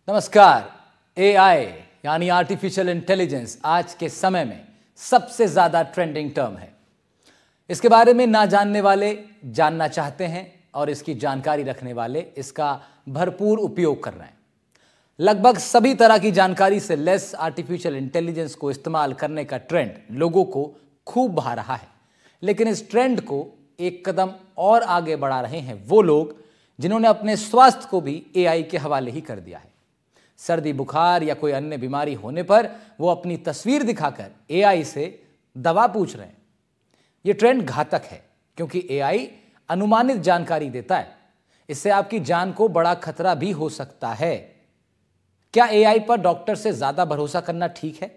नमस्कार। एआई यानी artificial intelligence आज के समय में सबसे ज्यादा ट्रेंडिंग टर्म है। इसके बारे में ना जानने वाले जानना चाहते हैं और इसकी जानकारी रखने वाले इसका भरपूर उपयोग कर रहे हैं। लगभग सभी तरह की जानकारी से लेस आर्टिफिशियल इंटेलिजेंस को इस्तेमाल करने का ट्रेंड लोगों को खूब भा रहा है। लेकिन इस ट्रेंड को एक कदम और आगे बढ़ा रहे हैं वो लोग जिन्होंने अपने स्वास्थ्य को भी एआई के हवाले ही कर दिया है। सर्दी बुखार या कोई अन्य बीमारी होने पर वो अपनी तस्वीर दिखाकर एआई से दवा पूछ रहे हैं। ये ट्रेंड घातक है क्योंकि एआई अनुमानित जानकारी देता है। इससे आपकी जान को बड़ा खतरा भी हो सकता है। क्या एआई पर डॉक्टर से ज्यादा भरोसा करना ठीक है?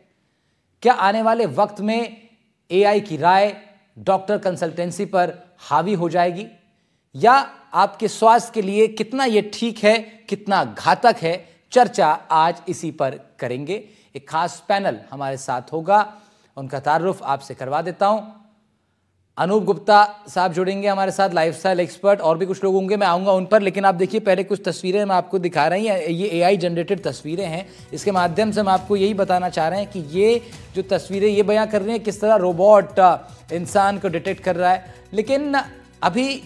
क्या आने वाले वक्त में एआई की राय डॉक्टर कंसल्टेंसी पर हावी हो जाएगी? या आपके स्वास्थ्य के लिए कितना यह ठीक है, कितना घातक है? चर्चा आज इसी पर करेंगे। एक खास पैनल हमारे साथ होगा, उनका तारुफ आपसे करवा देता हूं। अनूप गुप्ता साहब जुड़ेंगे हमारे साथ, लाइफस्टाइल एक्सपर्ट। और भी कुछ लोग होंगे, मैं आऊंगा उन पर। लेकिन आप देखिए, पहले कुछ तस्वीरें मैं आपको दिखा रही हैं। ये एआई जनरेटेड तस्वीरें हैं। इसके माध्यम से हम आपको यही बताना चाह रहे हैं कि ये जो तस्वीरें ये बयां कर रही हैं किस तरह रोबोट इंसान को डिटेक्ट कर रहा है। लेकिन अभी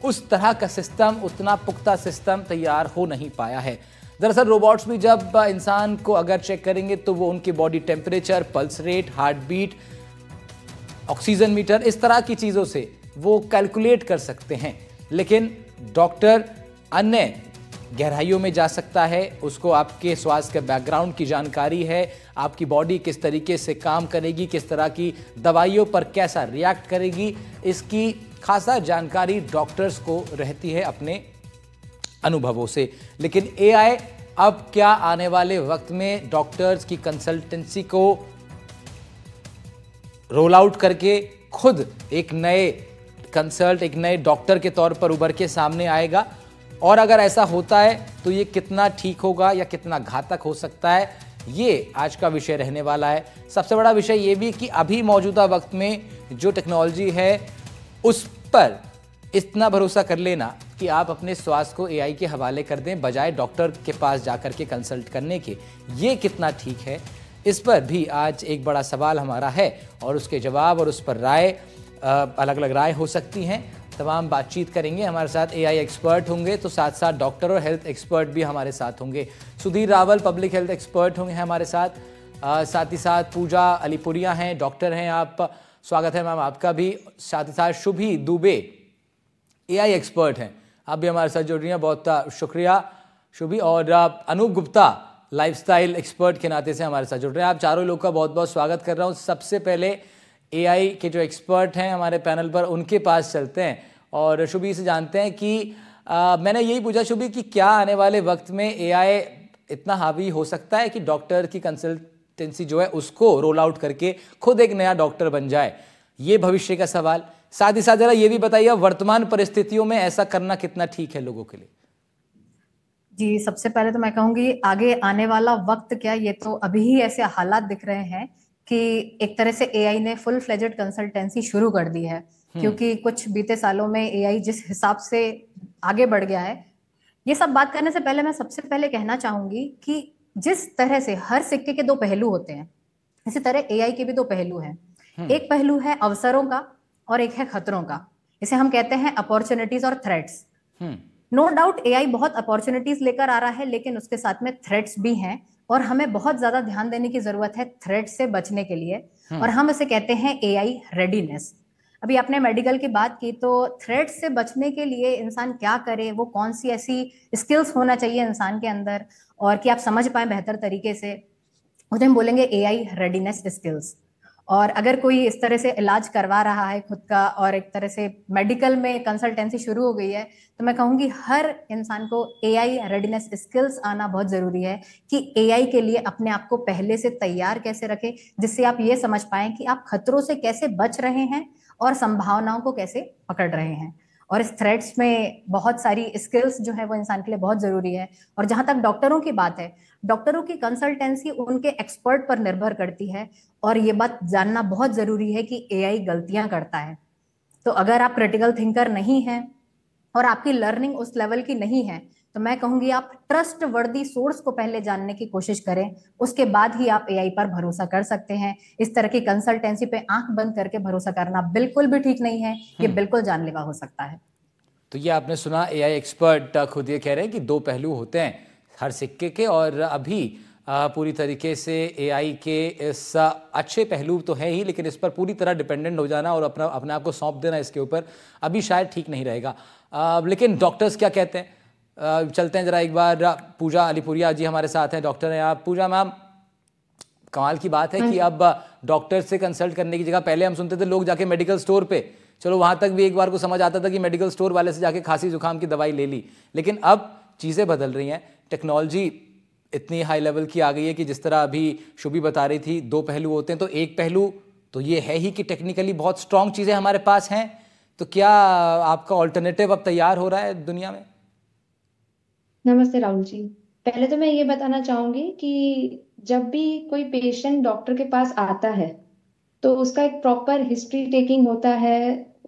उस तरह का सिस्टम, उतना पुख्ता सिस्टम तैयार हो नहीं पाया है। दरअसल रोबोट्स भी जब इंसान को अगर चेक करेंगे तो वो उनकी body temperature, pulse rate, heart beat, oxygen meter, इस तरह की चीज़ों से वो कैलकुलेट कर सकते हैं। लेकिन डॉक्टर अन्य गहराइयों में जा सकता है। उसको आपके स्वास्थ्य के बैकग्राउंड की जानकारी है, आपकी बॉडी किस तरीके से काम करेगी, किस तरह की दवाइयों पर कैसा रिएक्ट करेगी, इसकी खासा जानकारी डॉक्टर्स को रहती है अपने अनुभवों से। लेकिन एआई अब क्या आने वाले वक्त में डॉक्टर्स की कंसल्टेंसी को रोल आउट करके खुद एक नए डॉक्टर के तौर पर उभर के सामने आएगा? और अगर ऐसा होता है तो ये कितना ठीक होगा या कितना घातक हो सकता है, ये आज का विषय रहने वाला है। सबसे बड़ा विषय ये भी कि अभी मौजूदा वक्त में जो टेक्नोलॉजी है उस पर इतना भरोसा कर लेना कि आप अपने स्वास्थ्य को एआई के हवाले कर दें बजाय डॉक्टर के पास जाकर के कंसल्ट करने के, ये कितना ठीक है? इस पर भी आज एक बड़ा सवाल हमारा है और उसके जवाब और उस पर राय, अलग अलग राय हो सकती हैं। तमाम बातचीत करेंगे। हमारे साथ एआई एक्सपर्ट होंगे तो साथ साथ डॉक्टर और हेल्थ एक्सपर्ट भी हमारे साथ होंगे। Sudhir Rawal public health expert होंगे हमारे साथ। साथ ही साथ पूजा अलीपुरिया हैं, डॉक्टर हैं आप, स्वागत है मैम आपका भी। साथ ही साथ शुभी दुबे एआई एक्सपर्ट हैं, आप भी हमारे साथ जुड़ रही हैं, बहुत शुक्रिया शुभी। और अनूप गुप्ता लाइफस्टाइल एक्सपर्ट के नाते से हमारे साथ जुड़ रहे हैं। आप चारों लोग का बहुत बहुत स्वागत कर रहा हूँ। सबसे पहले एआई के जो एक्सपर्ट हैं हमारे पैनल पर, उनके पास चलते हैं और शुभी से जानते हैं कि मैंने यही पूछा शुभी कि क्या आने वाले वक्त में एआई इतना हावी हो सकता है कि डॉक्टर की कंसल्टेंसी जो है उसको रोल आउट करके खुद एक नया डॉक्टर बन जाए? ये भविष्य का सवाल। साथ ही साथ जरा ये भी बताइए, वर्तमान परिस्थितियों में ऐसा करना कितना ठीक है लोगों के लिए? जी, सबसे पहले तो मैं कहूंगी आगे आने वाला वक्त क्या, ये तो अभी ही ऐसे हालात दिख रहे हैं कि एक तरह से एआई ने फुल फ्लेजेड कंसल्टेंसी शुरू कर दी है। क्योंकि कुछ बीते सालों में एआई जिस हिसाब से आगे बढ़ गया है। ये सब बात करने से पहले मैं सबसे पहले कहना चाहूंगी कि जिस तरह से हर सिक्के के दो पहलू होते हैं, इसी तरह एआई के भी दो पहलू हैं। एक पहलू है अवसरों का और एक है खतरों का। इसे हम कहते हैं अपॉर्चुनिटीज और थ्रेट्स। नो डाउट एआई बहुत अपॉर्चुनिटीज लेकर आ रहा है, लेकिन उसके साथ में थ्रेट्स भी हैं और हमें बहुत ज्यादा ध्यान देने की जरूरत है थ्रेट से बचने के लिए। और हम इसे कहते हैं एआई रेडीनेस। अभी आपने मेडिकल की बात की, तो थ्रेट से बचने के लिए इंसान क्या करे, वो कौन सी ऐसी स्किल्स होना चाहिए इंसान के अंदर और कि आप समझ पाए बेहतर तरीके से, उसे हम बोलेंगे एआई रेडीनेस स्किल्स। और अगर कोई इस तरह से इलाज करवा रहा है खुद का और एक तरह से मेडिकल में कंसल्टेंसी शुरू हो गई है, तो मैं कहूंगी हर इंसान को एआई रेडीनेस स्किल्स आना बहुत जरूरी है कि एआई के लिए अपने आप को पहले से तैयार कैसे रखें, जिससे आप ये समझ पाएं कि आप खतरों से कैसे बच रहे हैं और संभावनाओं को कैसे पकड़ रहे हैं। और इस थ्रेड्स में बहुत सारी स्किल्स जो है वो इंसान के लिए बहुत जरूरी है। और जहां तक डॉक्टरों की बात है, डॉक्टरों की कंसल्टेंसी उनके एक्सपर्ट पर निर्भर करती है। और ये बात जानना बहुत जरूरी है कि एआई गलतियां करता है। तो अगर आप क्रिटिकल थिंकर नहीं हैं और आपकी लर्निंग उस लेवल की नहीं है, तो मैं कहूंगी आप ट्रस्ट वर्दी सोर्स को पहले जानने की कोशिश करें, उसके बाद ही आप एआई पर भरोसा कर सकते हैं। इस तरह की कंसल्टेंसी पे आंख बंद करके भरोसा करना बिल्कुल भी ठीक नहीं है, ये बिल्कुल जानलेवा हो सकता है। तो ये आपने सुना, एआई एक्सपर्ट खुद ये कह रहे हैं कि दो पहलू होते हैं हर सिक्के के, और अभी पूरी तरीके से एआई के इस अच्छे पहलू तो है ही, लेकिन इस पर पूरी तरह डिपेंडेंट हो जाना और अपने आप को सौंप देना इसके ऊपर अभी शायद ठीक नहीं रहेगा। लेकिन डॉक्टर्स क्या कहते हैं, चलते हैं जरा एक बार। पूजा अलीपुरिया जी हमारे साथ हैं, डॉक्टर हैं आप। पूजा मैम, कमाल की बात है कि अब डॉक्टर से कंसल्ट करने की जगह पहले हम सुनते थे लोग जाके मेडिकल स्टोर पे, चलो वहां तक भी एक बार को समझ आता था कि मेडिकल स्टोर वाले से जाके खांसी जुकाम की दवाई ले ली, लेकिन अब चीज़ें बदल रही हैं। टेक्नोलॉजी इतनी हाई लेवल की आ गई है कि जिस तरह अभी शुभी बता रही थी, दो पहलू होते हैं, तो एक पहलू तो ये है ही कि टेक्निकली बहुत स्ट्रांग चीज़ें हमारे पास हैं, तो क्या आपका ऑल्टरनेटिव अब तैयार हो रहा है दुनिया में? नमस्ते राहुल जी। पहले तो मैं ये बताना चाहूंगी कि जब भी कोई पेशेंट डॉक्टर के पास आता है तो उसका एक प्रॉपर हिस्ट्री टेकिंग होता है।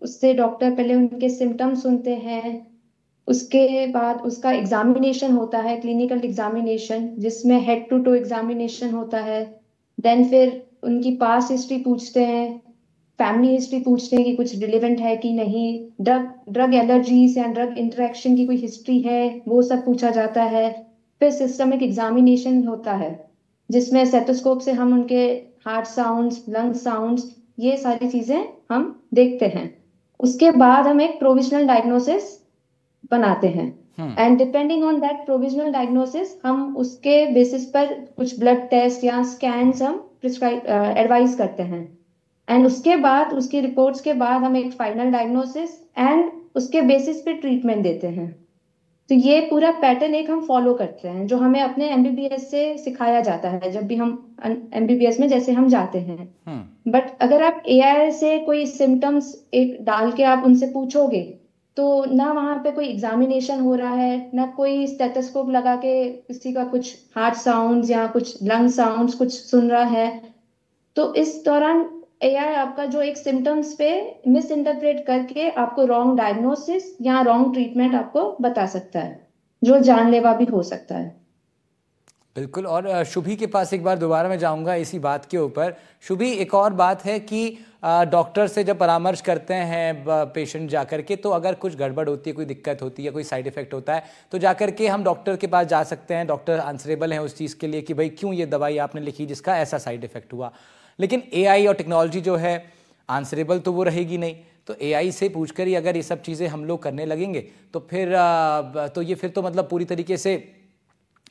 उससे डॉक्टर पहले उनके सिम्टम्स सुनते हैं, उसके बाद उसका एग्जामिनेशन होता है, क्लिनिकल एग्जामिनेशन, जिसमें हेड टू टो एग्जामिनेशन होता है। देन फिर उनकी पास्ट हिस्ट्री पूछते हैं, फैमिली हिस्ट्री पूछते हैं कि कुछ रिलेवेंट है कि नहीं, ड्रग एलर्जीज या ड्रग इंटरेक्शन की कोई हिस्ट्री है वो सब पूछा जाता है। फिर सिस्टमिक एग्जामिनेशन होता है जिसमें स्टेथोस्कोप से हम उनके हार्ट साउंड्स, लंग साउंड्स, ये सारी चीजें हम देखते हैं। उसके बाद हम एक प्रोविजनल डायग्नोसिस बनाते हैं and depending on that provisional diagnosis हम उसके बेसिस पर कुछ ब्लड टेस्ट या स्कैन्स हम प्रिस्क्राइब एडवाइज करते हैं। एंड उसके बाद उसकी रिपोर्ट्स के बाद हम एक फाइनल डायग्नोसिस एंड उसके बेसिस पे ट्रीटमेंट देते हैं। तो ये पूरा पैटर्न एक हम फॉलो करते हैं जो हमें अपने एमबीबीएस से सिखाया जाता है जब भी हम एमबीबीएस में जैसे हम जाते हैं। बट अगर आप एआई से कोई सिम्टम्स एक डाल के आप उनसे पूछोगे तो ना वहां पे कोई एग्जामिनेशन हो रहा है, ना कोई स्टेथोस्कोप लगा के किसी का कुछ हार्ट साउंड्स या कुछ लंग साउंड्स कुछ सुन रहा है। तो इस दौरान एआई आपका जो एक सिम्टम्स पे मिस इंटरप्रेट करके आपको रॉन्ग डायग्नोसिस या रॉन्ग ट्रीटमेंट आपको बता सकता है, जो जानलेवा भी हो सकता है। बिल्कुल। और शुभी के पास एक बार दोबारा मैं जाऊंगा इसी बात के ऊपर। शुभी, एक और बात है कि डॉक्टर से जब परामर्श करते हैं पेशेंट जाकर के, तो अगर कुछ गड़बड़ होती है, कोई दिक्कत होती है, कोई साइड इफेक्ट होता है, तो जाकर के हम डॉक्टर के पास जा सकते हैं, डॉक्टर आंसरेबल हैं उस चीज़ के लिए कि भाई क्यों ये दवाई आपने लिखी जिसका ऐसा साइड इफेक्ट हुआ। लेकिन एआई और टेक्नोलॉजी जो है आंसरेबल तो वो रहेगी नहीं, तो एआई से पूछकर ही अगर ये सब चीज़ें हम लोग करने लगेंगे तो फिर तो मतलब पूरी तरीके से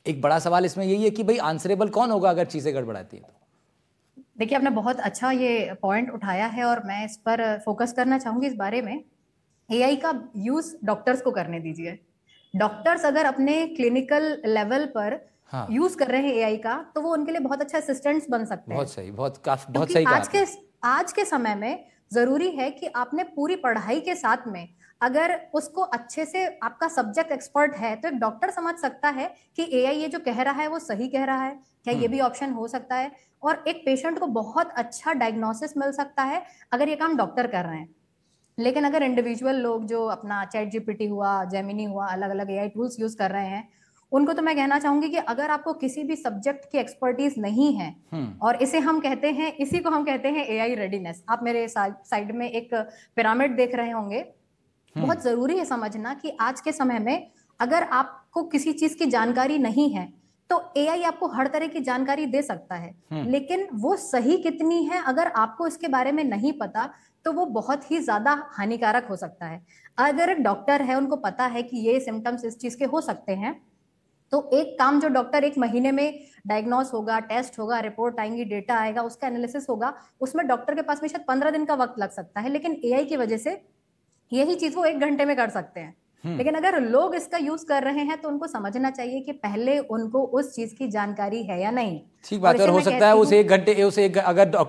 एक बड़ा सवाल इसमें यही है कि भाई आंसरेबल कौन होगा अगर चीज़ें गड़बड़ाती है तो। देखिए, आपने बहुत अच्छा ये पॉइंट उठाया है और मैं इस पर फोकस करना चाहूंगी। इस बारे में एआई का यूज डॉक्टर्स को करने दीजिए। डॉक्टर्स अगर अपने क्लिनिकल लेवल पर यूज कर रहे हैं एआई का, तो वो उनके लिए बहुत अच्छा असिस्टेंट्स बन सकते हैं। बहुत सही, बहुत सही कहा। आज के समय में जरूरी है कि आपने पूरी पढ़ाई के साथ में अगर उसको अच्छे से, आपका सब्जेक्ट एक्सपर्ट है, तो एक डॉक्टर समझ सकता है कि एआई ये जो कह रहा है वो सही कह रहा है क्या, ये भी ऑप्शन हो सकता है, और एक पेशेंट को बहुत अच्छा डायग्नोसिस मिल सकता है अगर ये काम डॉक्टर कर रहे हैं। लेकिन अगर इंडिविजुअल लोग जो अपना चैट जीपीटी हुआ, जेमिनी हुआ, अलग अलग एआई टूल्स यूज कर रहे हैं, उनको तो मैं कहना चाहूंगी कि अगर आपको किसी भी सब्जेक्ट की एक्सपर्टीज नहीं है, और इसी को हम कहते हैं एआई रेडीनेस। आप मेरे साइड में एक पिरामिड देख रहे होंगे। बहुत जरूरी है समझना कि आज के समय में अगर आपको किसी चीज की जानकारी नहीं है तो एआई आपको हर तरह की जानकारी दे सकता है, लेकिन वो सही कितनी है अगर आपको इसके बारे में नहीं पता तो वो बहुत ही ज्यादा हानिकारक हो सकता है। अगर एक डॉक्टर है, उनको पता है कि ये सिम्टम्स इस चीज के हो सकते हैं, तो एक काम जो डॉक्टर 1 महीने में डायग्नोस होगा, टेस्ट होगा, रिपोर्ट आएंगी, डेटा आएगा, उसका एनालिसिस होगा, उसमें डॉक्टर के पास में शायद 15 दिन का वक्त लग सकता है, लेकिन एआई की वजह से यही चीज वो 1 घंटे में कर सकते हैं। लेकिन अगर लोग इसका यूज कर रहे हैं तो उनको समझना चाहिए कि पहले उनको उस चीज की जानकारी है या नहीं। ठीक बात है। हो सकता है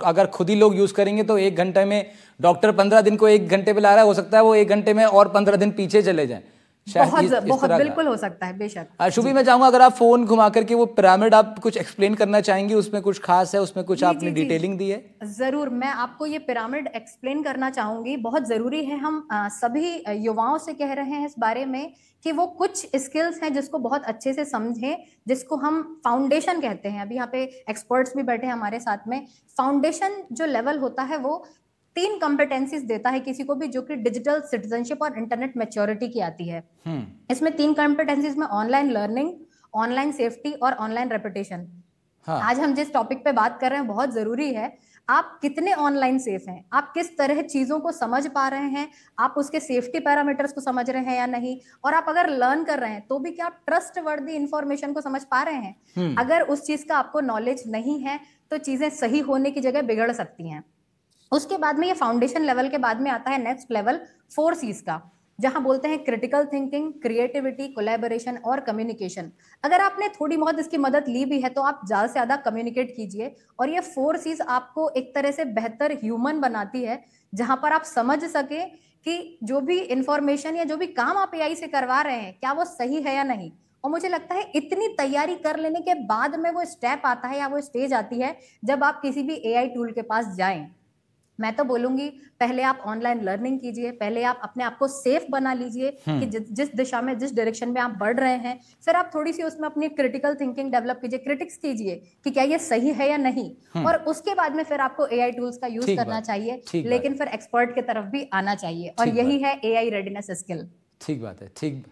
अगर खुद ही लोग यूज करेंगे तो 1 घंटे में डॉक्टर 15 दिन को 1 घंटे पे ला रहा है, हो सकता है वो 1 घंटे में और 15 दिन पीछे चले जाएं, बहुत बिल्कुल हो सकता है, बेशक। शुभी, मैं चाहूंगा अगर आप फोन घुमा करके वो पिरामिड आप कुछ एक्सप्लेन करना चाहेंगे, उसमें कुछ खास है, उसमें कुछ आपने डिटेलिंग दी है? जरूर, मैं आपको ये पिरामिड एक्सप्लेन करना चाहूंगी। बहुत जरूरी है, हम सभी युवाओं से कह रहे हैं इस बारे में कि वो कुछ स्किल्स हैं जिसको बहुत अच्छे से समझें, जिसको हम फाउंडेशन कहते हैं। अभी यहाँ पे एक्सपर्ट्स भी बैठे हैं हमारे साथ में। फाउंडेशन जो लेवल होता है वो 3 कॉम्पिटेंसीज देता है किसी को भी, जो कि डिजिटल सिटीजनशिप और इंटरनेट मैच्योरिटी की आती है। इसमें 3 कॉम्पिटेंसीज में ऑनलाइन लर्निंग, ऑनलाइन सेफ्टी और ऑनलाइन रेपुटेशन। आज हम जिस टॉपिक पे बात कर रहे हैं बहुत जरूरी है। आप कितने ऑनलाइन सेफ हैं, आप किस तरह चीजों को समझ पा रहे हैं, आप उसके सेफ्टी पैरामीटर्स को समझ रहे हैं या नहीं, और आप अगर लर्न कर रहे हैं तो भी क्या आप ट्रस्ट वर्दी इंफॉर्मेशन को समझ पा रहे हैं। अगर उस चीज का आपको नॉलेज नहीं है तो चीजें सही होने की जगह बिगड़ सकती हैं। उसके बाद में ये फाउंडेशन लेवल के बाद में आता है नेक्स्ट लेवल 4 C's का, जहां बोलते हैं क्रिटिकल थिंकिंग, क्रिएटिविटी, कोलैबोरेशन और कम्युनिकेशन। अगर आपने थोड़ी बहुत इसकी मदद ली भी है तो आप ज्यादा से ज्यादा कम्युनिकेट कीजिए। और ये 4 C's आपको एक तरह से बेहतर ह्यूमन बनाती है, जहां पर आप समझ सके कि जो भी इंफॉर्मेशन या जो भी काम आप एआई से करवा रहे हैं क्या वो सही है या नहीं। और मुझे लगता है इतनी तैयारी कर लेने के बाद में वो स्टेप आता है या वो स्टेज आती है जब आप किसी भी एआई टूल के पास जाएं। मैं तो बोलूंगी पहले आप ऑनलाइन लर्निंग कीजिए, पहले आप अपने आप को सेफ बना लीजिए कि जिस दिशा में, जिस डायरेक्शन में आप बढ़ रहे हैं, फिर आप थोड़ी सी उसमें अपनी क्रिटिकल थिंकिंग डेवलप कीजिए, क्रिटिक्स कीजिए कि क्या ये सही है या नहीं। और उसके बाद में फिर आपको एआई टूल्स का यूज करना चाहिए, लेकिन फिर एक्सपर्ट की तरफ भी आना चाहिए, और यही है एआई रेडीनेस स्किल। ठीक बात है, ठीक।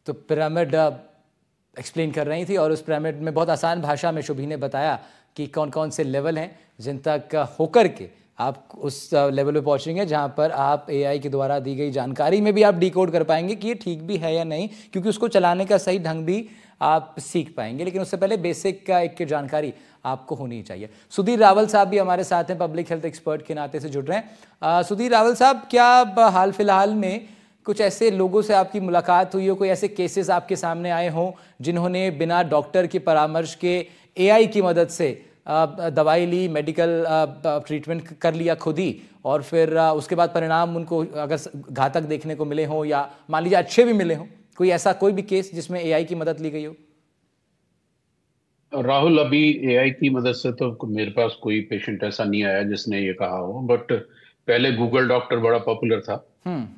तो पिरामिड एक्सप्लेन कर रही थी, और उस पिरामिड में बहुत आसान भाषा में शुभी ने बताया कि कौन कौन से लेवल हैं जिन तक होकर के आप उस लेवल पे पहुंचेंगे जहां पर आप एआई के द्वारा दी गई जानकारी में भी आप डिकोड कर पाएंगे कि ये ठीक भी है या नहीं, क्योंकि उसको चलाने का सही ढंग भी आप सीख पाएंगे। लेकिन उससे पहले बेसिक का एक जानकारी आपको होनी चाहिए। सुधीर रावल साहब भी हमारे साथ हैं, पब्लिक हेल्थ एक्सपर्ट के नाते से जुड़ रहे हैं। सुधीर रावल साहब, क्या हाल फिलहाल में कुछ ऐसे लोगों से आपकी मुलाकात हुई हो, कोई ऐसे केसेस आपके सामने आए हों जिन्होंने बिना डॉक्टर की परामर्श के एआई की मदद से दवाई ली, मेडिकल ट्रीटमेंट कर लिया खुद ही, और फिर उसके बाद परिणाम उनको अगर घातक देखने को मिले हों या मान लीजिए अच्छे भी मिले हों? कोई ऐसा कोई भी केस जिसमें एआई की मदद ली गई हो? राहुल, अभी एआई की मदद से तो मेरे पास कोई पेशेंट ऐसा नहीं आया जिसने ये कहा हो, बट पहले गूगल डॉक्टर बड़ा पॉपुलर था।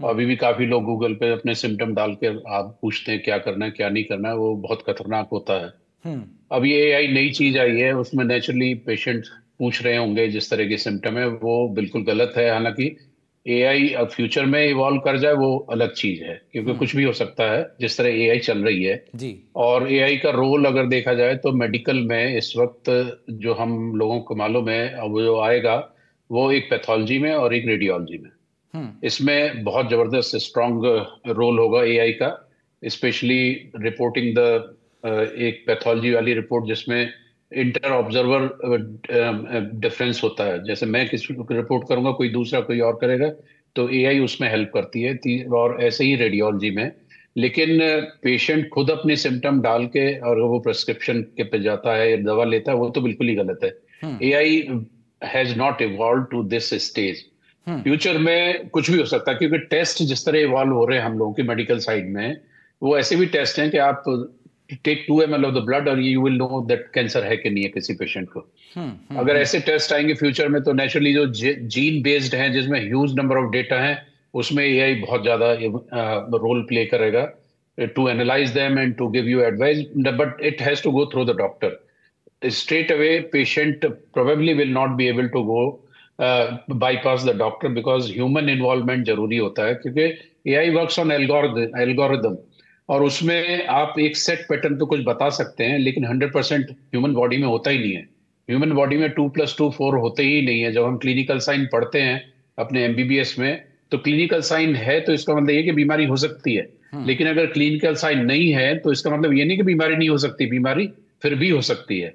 अभी भी काफी लोग गूगल पे अपने सिम्टम डाल के आप पूछते हैं क्या करना है क्या नहीं करना है, वो बहुत खतरनाक होता है। अब ये एआई नई चीज आई है, उसमें नेचुरली पेशेंट पूछ रहे होंगे जिस तरह के सिम्टम है, वो बिल्कुल गलत है। हालांकि एआई अब फ्यूचर में इवॉल्व कर जाए वो अलग चीज है, क्योंकि कुछ भी हो सकता है जिस तरह एआई चल रही है जी। और एआई का रोल अगर देखा जाए तो मेडिकल में इस वक्त जो हम लोगों को मालूम है, अब जो आएगा वो एक पैथोलॉजी में और एक रेडियोलॉजी में, इसमें बहुत जबरदस्त स्ट्रांग रोल होगा एआई का। स्पेशली रिपोर्टिंग द एक पैथोलॉजी वाली रिपोर्ट जिसमें इंटर ऑब्जर्वर डिफरेंस होता है, जैसे मैं किसी को रिपोर्ट करूंगा, कोई दूसरा कोई और करेगा, तो एआई उसमें हेल्प करती है। और ऐसे ही रेडियोलॉजी में। लेकिन पेशेंट खुद अपने सिम्टम डाल के और वो प्रेस्क्रिप्शन के पे जाता है या दवा लेता है, वो तो बिल्कुल ही गलत है। AI has not evolve to this stage. Future में कुछ भी हो सकता है, क्योंकि टेस्ट जिस तरह इवॉल्व हो रहे हैं हम लोगों की मेडिकल साइड में, वो ऐसे भी टेस्ट हैं कि आप take 2 ml of the blood और you will know that cancer है कि नहीं है किसी पेशेंट को। अगर ऐसे टेस्ट आएंगे फ्यूचर में तो नेचुरली जो जीन बेस्ड हैं जिसमें ह्यूज नंबर ऑफ डेटा है, उसमें एआई बहुत ज्यादा रोल प्ले करेगा to analyse them and to give you advice, but it has to go through the doctor. straight away patient probably will not be able to go bypass the doctor because human involvement जरूरी होता है, क्योंकि AI works on algorithm और उसमें आप एक set pattern तो कुछ बता सकते हैं, लेकिन 100% ह्यूमन बॉडी में होता ही नहीं है। ह्यूमन बॉडी में 2+2=4 होते ही नहीं है। जब हम क्लिनिकल साइन पढ़ते हैं अपने MBBS में, तो क्लिनिकल साइन है तो इसका मतलब ये कि बीमारी हो सकती है, लेकिन अगर क्लिनिकल साइन नहीं है तो इसका मतलब ये नहीं कि बीमारी नहीं हो सकती, बीमारी फिर भी हो सकती है।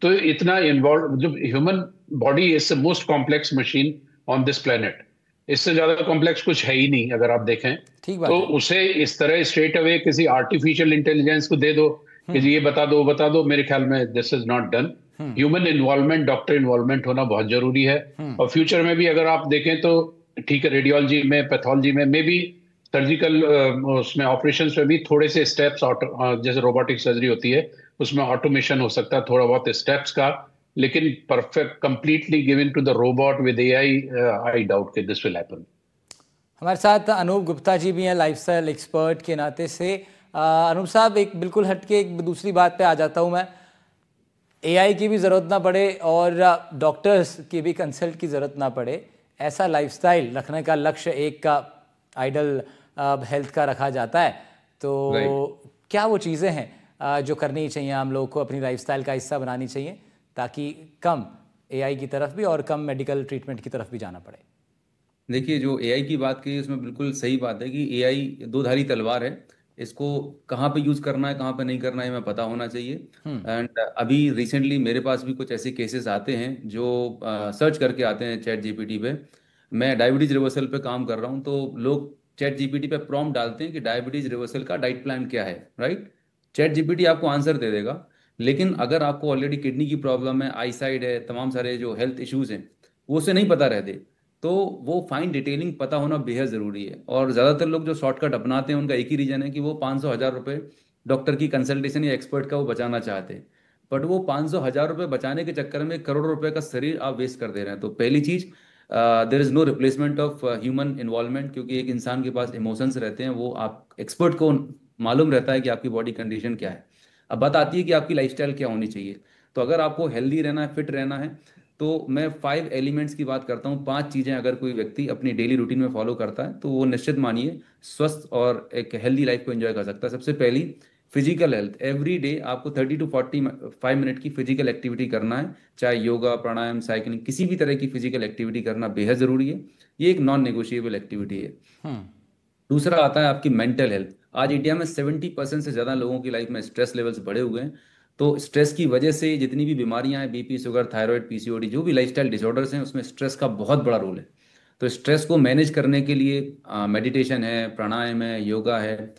तो इतना इन्वॉल्व, जो human body is the most complex machine on this planet, इससे ज्यादा कॉम्प्लेक्स कुछ है ही नहीं अगर आप देखें। तो उसे इस तरह स्ट्रेट अवे किसी आर्टिफिशियल इंटेलिजेंस को दे दो कि ये बता दो बता दो, मेरे ख्याल में this is not done. Human involvement, doctor involvement होना बहुत जरूरी है। और फ्यूचर में भी अगर आप देखें तो ठीक है, रेडियोलॉजी में, पैथोलॉजी में मे बी सर्जिकल उसमें ऑपरेशन में भी थोड़े से स्टेप्स, जैसे रोबोटिक सर्जरी होती है उसमें ऑटोमेशन हो सकता है थोड़ा बहुत स्टेप्स का, लेकिन perfect completely given to the robot with AI, I doubt कि दिस विल हैपन। हमारे साथ अनूप गुप्ता जी भी हैं, लाइफस्टाइल एक्सपर्ट के नाते से। अनूप साहब, एक बिल्कुल हटके एक दूसरी बात पे आ जाता हूँ मैं। एआई की भी ज़रूरत ना पड़े और डॉक्टर्स की भी कंसल्ट की ज़रूरत ना पड़े, ऐसा लाइफस्टाइल रखने का लक्ष्य एक का आइडल हेल्थ का रखा जाता है, तो क्या वो चीज़ें हैं जो करनी चाहिए, हम लोगों को अपनी लाइफस्टाइल का हिस्सा बनानी चाहिए ताकि कम एआई की तरफ भी और कम मेडिकल ट्रीटमेंट की तरफ भी जाना पड़े? देखिए, जो एआई की बात की उसमें बिल्कुल सही बात है कि एआई दो धारी तलवार है। इसको कहाँ पे यूज करना है, कहाँ पे नहीं करना है, हमें पता होना चाहिए। एंड अभी रिसेंटली मेरे पास भी कुछ ऐसे केसेस आते हैं जो सर्च करके आते हैं चैट जीपीटी पे। मैं डायबिटीज रिवर्सल पे काम कर रहा हूँ, तो लोग चैट जीपीटी पे प्रॉम्प्ट डालते हैं कि डायबिटीज रिवर्सल का डाइट प्लान क्या है, राइट। चैट जीपीटी आपको आंसर दे देगा। लेकिन अगर आपको ऑलरेडी किडनी की प्रॉब्लम है, आई साइड है, तमाम सारे जो हेल्थ इश्यूज हैं वो उसे नहीं पता रहते, तो वो फाइन डिटेलिंग पता होना बेहद ज़रूरी है। और ज़्यादातर लोग जो शॉर्टकट अपनाते हैं उनका एक ही रीज़न है कि वो 500,000 रुपये डॉक्टर की कंसल्टेशन या एक्सपर्ट का वो बचाना चाहते हैं। बट वो 500,000 रुपये बचाने के चक्कर में करोड़ों रुपए का शरीर आप वेस्ट कर दे रहे हैं। तो पहली चीज़, there is no replacement of human involvement, क्योंकि एक इंसान के पास इमोशंस रहते हैं, वो आप एक्सपर्ट को मालूम रहता है कि आपकी बॉडी कंडीशन क्या है। अब बात आती है कि आपकी लाइफस्टाइल क्या होनी चाहिए। तो अगर आपको हेल्दी रहना है, फिट रहना है, तो मैं 5 एलिमेंट्स की बात करता हूँ। 5 चीज़ें अगर कोई व्यक्ति अपनी डेली रूटीन में फॉलो करता है तो वो निश्चित मानिए स्वस्थ और एक हेल्दी लाइफ को एंजॉय कर सकता है। सबसे पहली, फिजिकल हेल्थ। एवरी डे आपको 30 टू 45 मिनट की फिजिकल एक्टिविटी करना है, चाहे योगा, प्राणायाम, साइकिलिंग, किसी भी तरह की फिजिकल एक्टिविटी करना बेहद ज़रूरी है। ये एक नॉन नेगोशिएबल एक्टिविटी है। दूसरा आता है आपकी मेंटल हेल्थ। आज इंडिया में 70% से ज़्यादा लोगों की लाइफ में स्ट्रेस लेवल्स बढ़े हुए हैं। तो स्ट्रेस की वजह से जितनी भी बीमारियां हैं, बीपी, शुगर, थायराइड, पीसीओडी, जो भी लाइफस्टाइल डिसऑर्डर्स हैं, उसमें स्ट्रेस का बहुत बड़ा रोल है। तो स्ट्रेस को मैनेज करने के लिए मेडिटेशन है, प्राणायाम है, योगा है,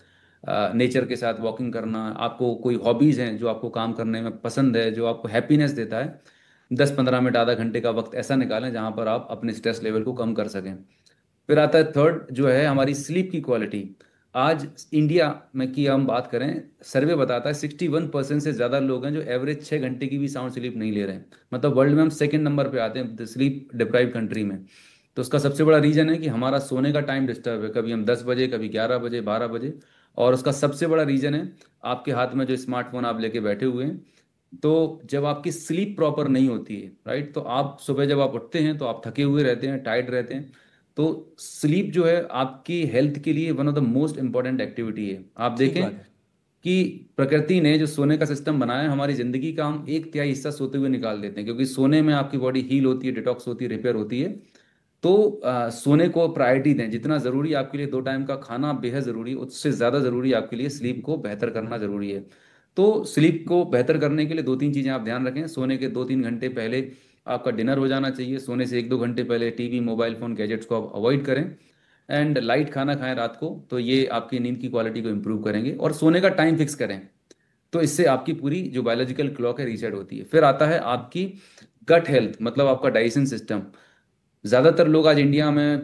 नेचर के साथ वॉकिंग करना, आपको कोई हॉबीज़ हैं जो आपको काम करने में पसंद है, जो आपको हैप्पीनेस देता है, 10-15 मिनट, आधा घंटे का वक्त ऐसा निकालें जहाँ पर आप अपने स्ट्रेस लेवल को कम कर सकें। फिर आता है थर्ड, जो है हमारी स्लीप की क्वालिटी। आज इंडिया में की हम बात करें, सर्वे बताता है 61% से ज़्यादा लोग हैं जो एवरेज 6 घंटे की भी साउंड स्लीप नहीं ले रहे हैं। मतलब वर्ल्ड में हम सेकंड नंबर पे आते हैं स्लीप डिप्राइव कंट्री में। तो उसका सबसे बड़ा रीज़न है कि हमारा सोने का टाइम डिस्टर्ब है, कभी हम 10 बजे, कभी 11 बजे, 12 बजे। और उसका सबसे बड़ा रीज़न है आपके हाथ में जो स्मार्टफोन आप लेके बैठे हुए हैं। तो जब आपकी स्लीप प्रॉपर नहीं होती है, राइट, तो आप सुबह जब आप उठते हैं तो आप थके हुए रहते हैं, टायर्ड रहते हैं। तो स्लीप जो है आपकी हेल्थ के लिए one of the most important activity है। आप देखें कि प्रकृति ने जो सोने का सिस्टम बनाया है, हमारी जिंदगी का हम 1/3 हिस्सा सोते हुए निकाल देते हैं, क्योंकि सोने में आपकी बॉडी हील होती है, डिटॉक्स होती है, रिपेयर होती है। तो सोने को प्रायोरिटी दें। जितना ज़रूरी आपके लिए 2 टाइम का खाना बेहद ज़रूरी है, उससे ज़्यादा ज़रूरी आपके लिए स्लीप को बेहतर करना ज़रूरी है। तो स्लीप को बेहतर करने के लिए 2-3 चीज़ें आप ध्यान रखें। सोने के 2-3 घंटे पहले आपका डिनर हो जाना चाहिए। सोने से 1-2 घंटे पहले टीवी, मोबाइल फ़ोन, गैजेट्स को आप अवॉइड करें। एंड लाइट खाना खाएं रात को, तो ये आपकी नींद की क्वालिटी को इम्प्रूव करेंगे। और सोने का टाइम फिक्स करें, तो इससे आपकी पूरी जो बायोलॉजिकल क्लॉक है रीसेट होती है। फिर आता है आपकी गट हेल्थ, मतलब आपका डाइजेशन सिस्टम। ज़्यादातर लोग आज इंडिया में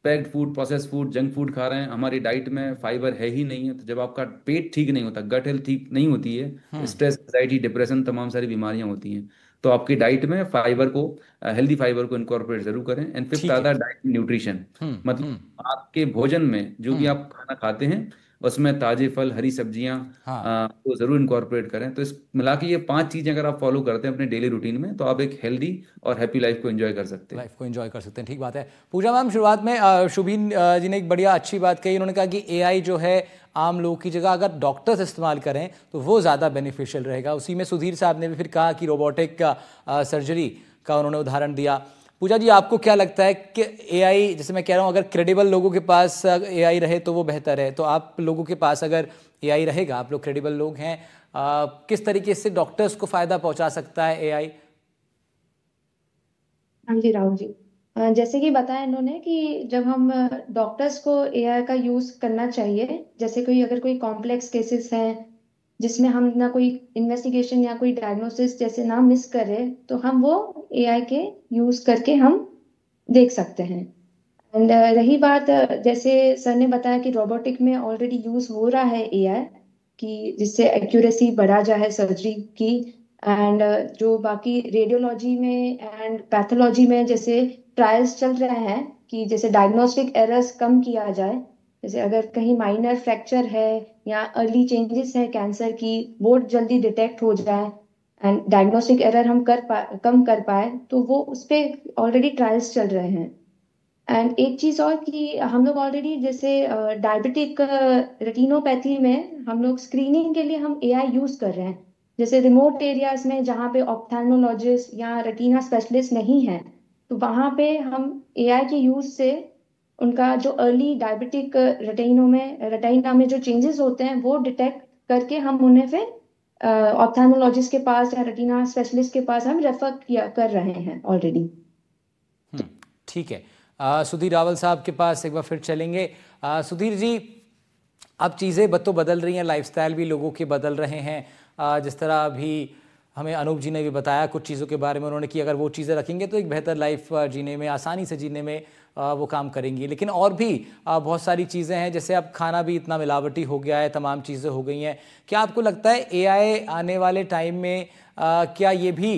packed food, process food, junk food खा रहे हैं। हमारी डाइट में फाइबर है ही नहीं है। तो जब आपका पेट ठीक नहीं होता, गट हेल्थ ठीक नहीं होती है, स्ट्रेस, एंजाइटी, डिप्रेशन, तमाम सारी बीमारियां होती हैं। तो आपकी डाइट में फाइबर को, हेल्दी फाइबर को इनकॉर्पोरेट जरूर करें। एंड फिफ्थ आता है डाइट न्यूट्रिशन। मतलब आपके भोजन में जो भी आप खाना खाते हैं उसमें ताजे फल, हरी सब्जियां को जरूर इनकॉर्पोरेट करें। तो इस मिला के ये 5 चीजें अगर आप फॉलो करते हैं अपने डेली रूटीन में, तो आप एक हेल्दी और हैप्पी लाइफ को एंजॉय कर सकते हैं। ठीक बात है। पूजा मैम, शुरुआत में शुभीन जी ने एक बढ़िया अच्छी बात कही। उन्होंने कहा कि एआई जो है आम लोगों की जगह अगर डॉक्टर्स इस्तेमाल करें तो वो ज़्यादा बेनिफिशियल रहेगा। उसी में सुधीर साहब ने भी फिर कहा कि रोबोटिक सर्जरी का उन्होंने उदाहरण दिया। पूजा जी, आपको क्या लगता है कि एआई, जैसे मैं कह रहा हूँ, अगर क्रेडिबल लोगों के पास एआई रहे तो वो बेहतर है, तो आप लोगों के पास अगर एआई रहेगा, आप लोग क्रेडिबल लोग हैं, किस तरीके से डॉक्टर्स को फ़ायदा पहुंचा सकता है एआई? हाँ जी राहुल जी, जैसे कि बताया इन्होंने कि जब हम डॉक्टर्स को एआई का यूज करना चाहिए, जैसे अगर कोई कॉम्प्लेक्स केसेस हैं जिसमें हम ना कोई इन्वेस्टिगेशन या कोई डायग्नोसिस जैसे ना मिस करें, तो हम वो एआई के यूज करके हम देख सकते हैं। एंड रही बात जैसे सर ने बताया कि रोबोटिक में ऑलरेडी यूज हो रहा है एआई, कि जिससे एक्यूरेसी बढ़ा जाए सर्जरी की। एंड जो बाकी रेडियोलॉजी में एंड पैथोलॉजी में जैसे ट्रायल्स चल रहे हैं कि जैसे डायग्नोस्टिक एरर्स कम किया जाए, जैसे अगर कहीं माइनर फ्रैक्चर है या अर्ली चेंजेस है कैंसर की, वो जल्दी डिटेक्ट हो जाए एंड डायग्नोस्टिक एरर हम कम कर पाए, तो वो उस पे ऑलरेडी ट्रायल्स चल रहे हैं। एंड एक चीज और कि हम लोग ऑलरेडी जैसे डायबिटिक रेटिनोपैथी में हम लोग स्क्रीनिंग के लिए हम एआई यूज कर रहे हैं। जैसे रिमोट एरियाज में जहाँ पे ऑप्थेल्मोलॉजिस्ट या रेटिना स्पेशलिस्ट नहीं है, तो वहाँ पे हम एआई के यूज से उनका जो अर्ली डायबिटिक रेटिना में जो चेंजेस होते हैं वो डिटेक्ट करके हम उन्हें फिर ऑप्थेल्मोलॉजिस्ट के पास या रेटिना स्पेशलिस्ट के पास हम रेफर किया कर रहे हैं ऑलरेडी। ठीक है। सुधीर रावल साहब के पास एक बार फिर चलेंगे। सुधीर जी, अब चीज़ें तो बदल रही हैं, लाइफस्टाइल भी लोगों के बदल रहे हैं। जिस तरह अभी हमें अनूप जी ने भी बताया कुछ चीज़ों के बारे में उन्होंने कि अगर वो चीज़ें रखेंगे तो एक बेहतर लाइफ जीने में, आसानी से जीने में वो काम करेंगी। लेकिन और भी बहुत सारी चीज़ें हैं, जैसे अब खाना भी इतना मिलावटी हो गया है, तमाम चीज़ें हो गई हैं। क्या आपको लगता है एआई आने वाले टाइम में क्या ये भी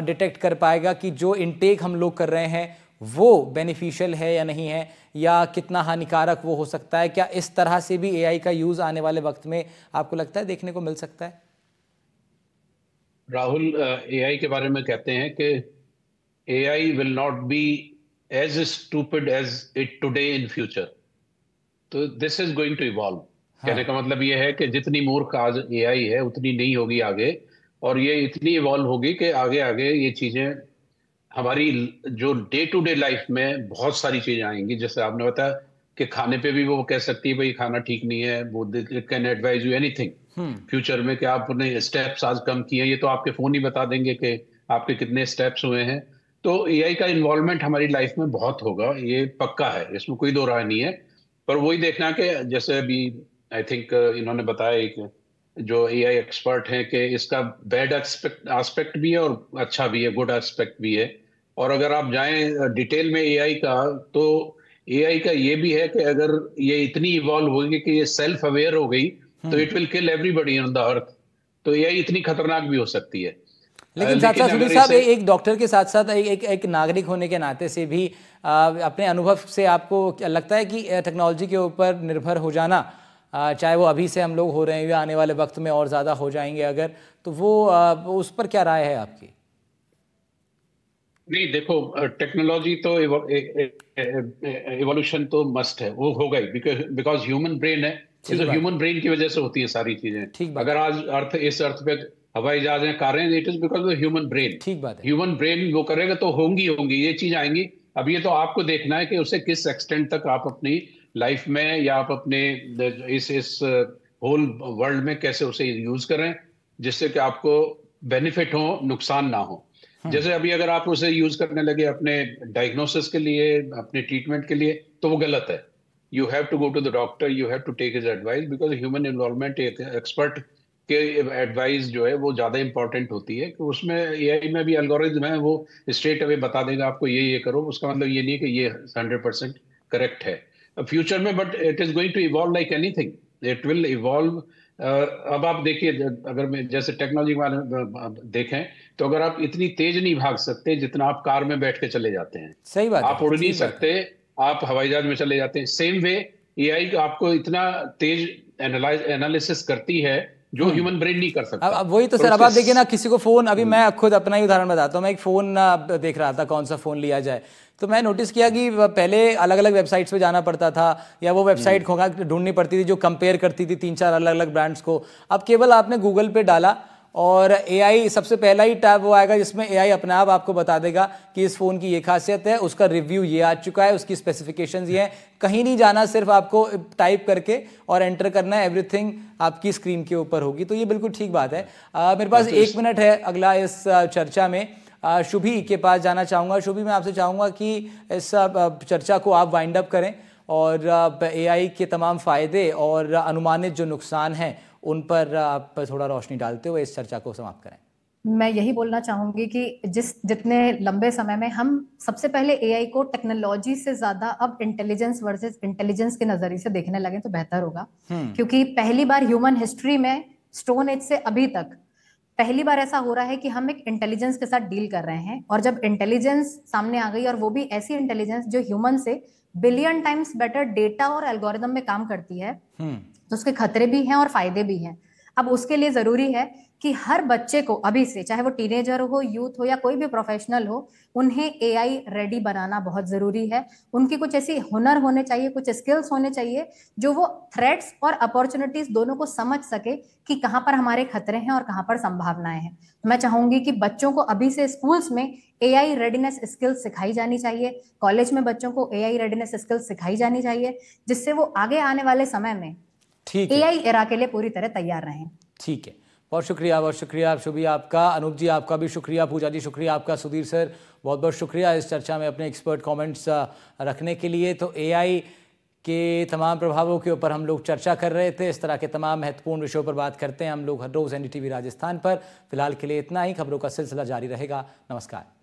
डिटेक्ट कर पाएगा कि जो इनटेक हम लोग कर रहे हैं वो बेनिफिशियल है या नहीं है, या कितना हानिकारक वो हो सकता है? क्या इस तरह से भी एआई का यूज़ आने वाले वक्त में आपको लगता है देखने को मिल सकता है? राहुल, एआई के बारे में कहते हैं कि AI will not be as stupid as it today in future. So this is going to evolve. कहने का मतलब ये है कि जितनी मूर्ख आज एआई है उतनी नहीं होगी आगे, और ये इतनी इवॉल्व होगी कि आगे आगे ये चीजें हमारी जो डे टू डे लाइफ में बहुत सारी चीजें आएंगी। जैसे आपने बताया कि खाने पे भी वो कह सकती है भाई खाना ठीक नहीं है, वो can advise you anything. Future में कि आपने स्टेप्स आज कम किए हैं, ये तो आपके फोन ही बता देंगे कि आपके कितने स्टेप्स हुए हैं। तो एआई का इन्वॉल्वमेंट हमारी लाइफ में बहुत होगा, ये पक्का है, इसमें कोई दो राय नहीं है। पर वही देखना कि जैसे अभी आई थिंक इन्होंने बताया एक जो एआई एक्सपर्ट हैं कि इसका बैड एस्पेक्ट भी है और अच्छा भी है, गुड एस्पेक्ट भी है। और अगर आप जाएं डिटेल में एआई का, तो एआई का ये भी है कि अगर ये इतनी इवॉल्व होगी कि ये सेल्फ अवेयर हो गई तो it will kill everybody on the earth. तो एआई इतनी खतरनाक भी हो सकती है। लेकिन साथ साथ सुधीर साहब, एक डॉक्टर के साथ साथ एक नागरिक होने के नाते से भी अपने अनुभव से आपको क्या लगता है कि टेक्नोलॉजी के ऊपर निर्भर हो जाना, चाहे वो अभी से हम लोग हो रहे हैं या आने वाले वक्त में और ज़्यादा हो जाएंगे अगर, तो वो उस पर क्या राय है आपकी? नहीं, देखो, टेक्नोलॉजी तो इवोल्यूशन तो मस्ट है, वो होगा ही, बिकॉज ह्यूमन ब्रेन है। ये तो ह्यूमन ब्रेन की वजह से होती है सारी चीजें। अगर आज इस अर्थ पे हवाई जहाज हैं, कारें, it is because of human brain. ठीक बात है। ह्यूमन ब्रेन वो करेगा तो होंगी ये चीज आएंगी। अब ये तो आपको देखना है कि उसे किस एक्सटेंट तक आप अपनी लाइफ में या आप अपने इस होल वर्ल्ड में कैसे उसे यूज करें, जिससे कि आपको बेनिफिट हो, नुकसान ना हो। जैसे अभी अगर आप उसे यूज करने लगे अपने डायग्नोसिस के लिए, अपने ट्रीटमेंट के लिए, तो वो गलत है। You have to go to the doctor, you have to take his advice, because human involvement, expert के एडवाइस जो है वो ज्यादा इंपॉर्टेंट होती है। कि उसमें एआई में भी एल्गोरिथम है, वो स्ट्रेट अवे बता देगा आपको ये करो। उसका मतलब ये नहीं कि ये 100% करेक्ट है फ्यूचर में, but it is going to evolve like anything, it will evolve. अब आप देखिए, अगर मैं जैसे टेक्नोलॉजी के बारे में देखें, तो अगर आप इतनी तेज नहीं भाग सकते जितना आप कार में बैठ के चले जाते हैं, सही बात आप उड़ नहीं सकते, आप हवाई जहाज में चले जाते हैं, सेम वे एआई आपको इतना तेज एनालिसिस करती है जो ह्यूमन ब्रेन नहीं कर सकता। अब वही तो सर, अब आप देखिए ना, किसी को फोन, अभी मैं खुद अपना ही उदाहरण बताता हूँ, मैं एक फोन देख रहा था कौन सा फोन लिया जाए, तो मैं नोटिस किया कि पहले अलग अलग वेबसाइट्स पे जाना पड़ता था, या वो वेबसाइट खोगा ढूंढनी पड़ती थी जो कंपेयर करती थी 3-4 अलग अलग ब्रांड्स को। अब केवल आपने गूगल पे डाला और एआई सबसे पहला ही टैब वो आएगा जिसमें एआई अपने आप आपको बता देगा कि इस फ़ोन की ये खासियत है, उसका रिव्यू ये आ चुका है, उसकी स्पेसिफिकेशंस ये हैं। कहीं नहीं जाना, सिर्फ आपको टाइप करके और एंटर करना है, एवरीथिंग आपकी स्क्रीन के ऊपर होगी। तो ये बिल्कुल ठीक बात है। मेरे पास 1 मिनट है अगला इस चर्चा में। शुभी के पास जाना चाहूँगा। शुभी, मैं आपसे चाहूँगा कि इस चर्चा को आप वाइंड अप करें और एआई के तमाम फ़ायदे और अनुमानित जो नुकसान हैं उन पर आप थोड़ा रोशनी डालते हुए इस चर्चा को समाप्त करें। मैं यही बोलना चाहूंगी कि जितने लंबे समय में हम सबसे पहले एआई को टेक्नोलॉजी से ज्यादा अब इंटेलिजेंस वर्सेस इंटेलिजेंस के नजरिए से देखने लगे तो बेहतर होगा। क्योंकि पहली बार ह्यूमन हिस्ट्री में स्टोन एज से अभी तक पहली बार ऐसा हो रहा है कि हम एक इंटेलिजेंस के साथ डील कर रहे हैं, और जब इंटेलिजेंस सामने आ गई और वो भी ऐसी इंटेलिजेंस जो ह्यूमन से बिलियन टाइम्स बेटर डेटा और एल्गोरिदम में काम करती है, तो उसके खतरे भी हैं और फायदे भी हैं। अब उसके लिए जरूरी है कि हर बच्चे को अभी से, चाहे वो टीनेजर हो, यूथ हो या कोई भी प्रोफेशनल हो, उन्हें एआई रेडी बनाना बहुत जरूरी है। उनकी कुछ ऐसी हुनर होने चाहिए, कुछ स्किल्स होने चाहिए जो वो थ्रेट्स और अपॉर्चुनिटीज दोनों को समझ सके कि कहाँ पर हमारे खतरे हैं और कहाँ पर संभावनाएं हैं। मैं चाहूंगी कि बच्चों को अभी से स्कूल्स में एआई रेडीनेस स्किल्स सिखाई जानी चाहिए, कॉलेज में बच्चों को एआई रेडीनेस स्किल्स सिखाई जानी चाहिए, जिससे वो आगे आने वाले समय में एआई एरा के लिए पूरी तरह तैयार रहें। ठीक है, बहुत शुक्रिया शुभी आपका, अनूप जी आपका भी शुक्रिया, पूजा जी शुक्रिया आपका, सुधीर सर बहुत बहुत शुक्रिया इस चर्चा में अपने एक्सपर्ट कमेंट्स रखने के लिए। तो एआई के तमाम प्रभावों के ऊपर हम लोग चर्चा कर रहे थे। इस तरह के तमाम महत्वपूर्ण विषयों पर बात करते हैं हम लोग हर रोज़ एनडीटीवी राजस्थान पर। फिलहाल के लिए इतना ही, खबरों का सिलसिला जारी रहेगा। नमस्कार।